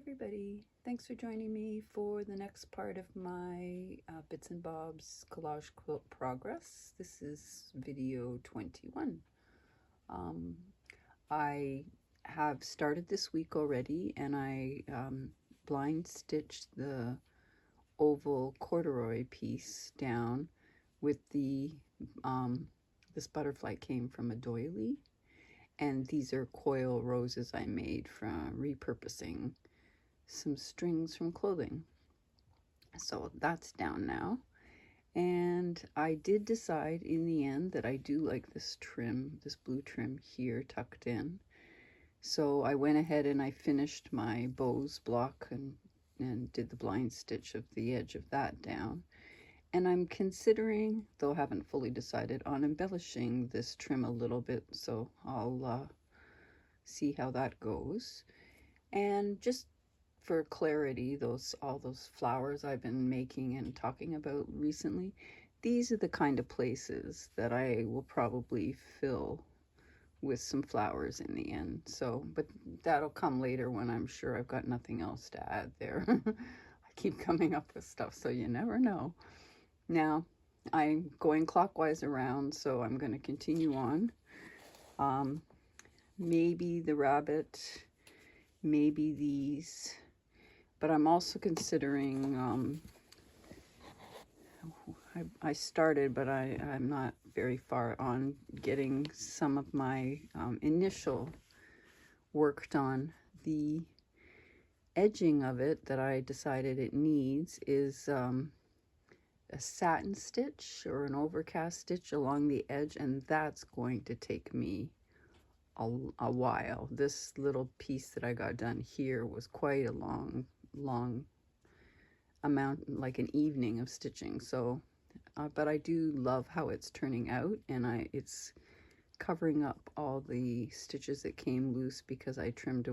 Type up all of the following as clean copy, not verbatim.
everybody, thanks for joining me for the next part of my Bits and Bobs collage quilt progress. This is video 21. I have started this week already, and I blind stitched the oval corduroy piece down with the this butterfly came from a doily, and these are coil roses I made from repurposing some strings from clothing. So that's down now, and I did decide in the end that I do like this trim, this blue trim here tucked in. So I went ahead and I finished my bows block and did the blind stitch of the edge of that down. And I'm considering, though I haven't fully decided, on embellishing this trim a little bit, so I'll see how that goes. And just for clarity, all those flowers I've been making and talking about recently, these are the kind of places that I will probably fill with some flowers in the end. So, but that'll come later when I'm sure I've got nothing else to add there. I keep coming up with stuff, so you never know. Now, I'm going clockwise around, so I'm going to continue on. Maybe the rabbit, maybe these, but I'm also considering, I started, but I'm not very far on getting some of my initial work done. The edging of it that I decided it needs is a satin stitch or an overcast stitch along the edge, and that's going to take me a while. This little piece that I got done here was quite a long amount, like an evening of stitching. So but I do love how it's turning out, and it's covering up all the stitches that came loose because I trimmed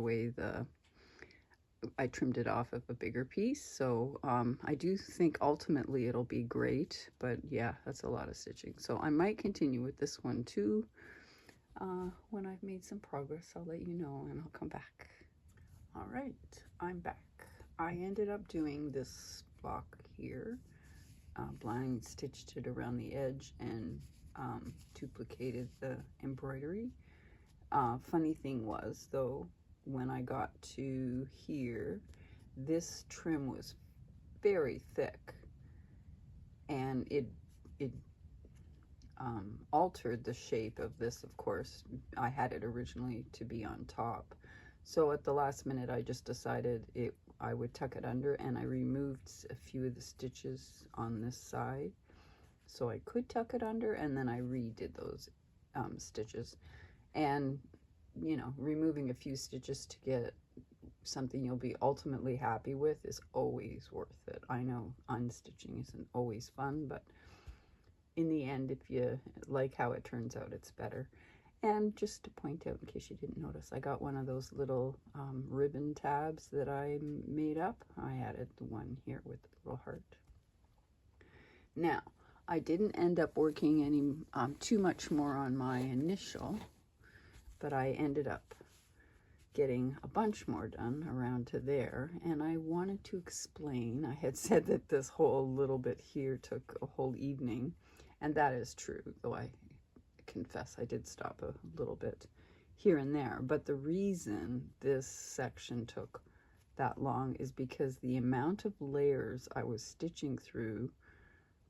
it off of a bigger piece. So I do think ultimately it'll be great, but yeah, that's a lot of stitching. So I might continue with this one too. When I've made some progress, I'll let you know, and I'll come back. All right, I'm back. I ended up doing this block here, blind stitched it around the edge and duplicated the embroidery. Funny thing was, though, when I got to here, this trim was very thick, and it altered the shape of this. Of course, I had it originally to be on top, so at the last minute I just decided I would tuck it under, and I removed a few of the stitches on this side so I could tuck it under, and then I redid those stitches. And you know, removing a few stitches to get something you'll be ultimately happy with is always worth it. I know unstitching isn't always fun, but in the end, if you like how it turns out, it's better. And just to point out, in case you didn't notice, I got one of those little ribbon tabs that I made up. I added the one here with the little heart. Now, I didn't end up working any too much more on my initial, but I ended up getting a bunch more done around to there, and I wanted to explain. I had said that this whole little bit here took a whole evening, and that is true, though I confess I did stop a little bit here and there. But the reason this section took that long is because the amount of layers I was stitching through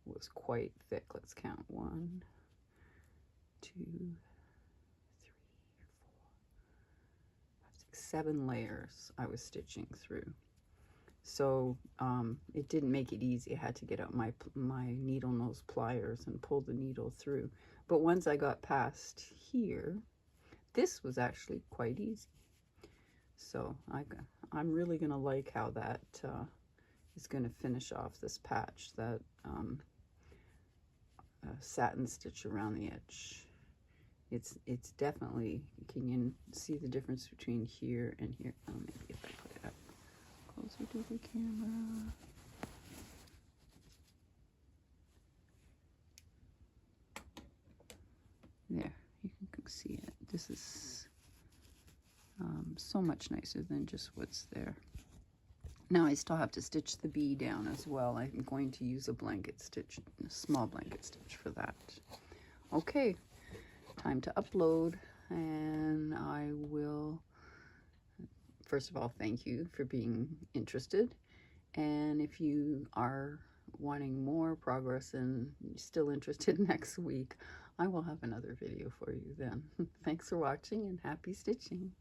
was quite thick. Let's count. 1, 2, 3, 4, 5, 6, 7 layers I was stitching through. So it didn't make it easy. I had to get out my needle nose pliers and pull the needle through. But once I got past here, this was actually quite easy. So I'm really going to like how that is going to finish off this patch, that satin stitch around the edge. It's definitely, can you see the difference between here and here? Oh, maybe if I put it up closer to the camera. There, you can see it. This is so much nicer than just what's there. Now I still have to stitch the bee down as well. I'm going to use a blanket stitch, a small blanket stitch for that. Okay, time to upload, and I will, first of all, thank you for being interested. And if you are wanting more progress and still interested next week, I will have another video for you then. Thanks for watching and happy stitching.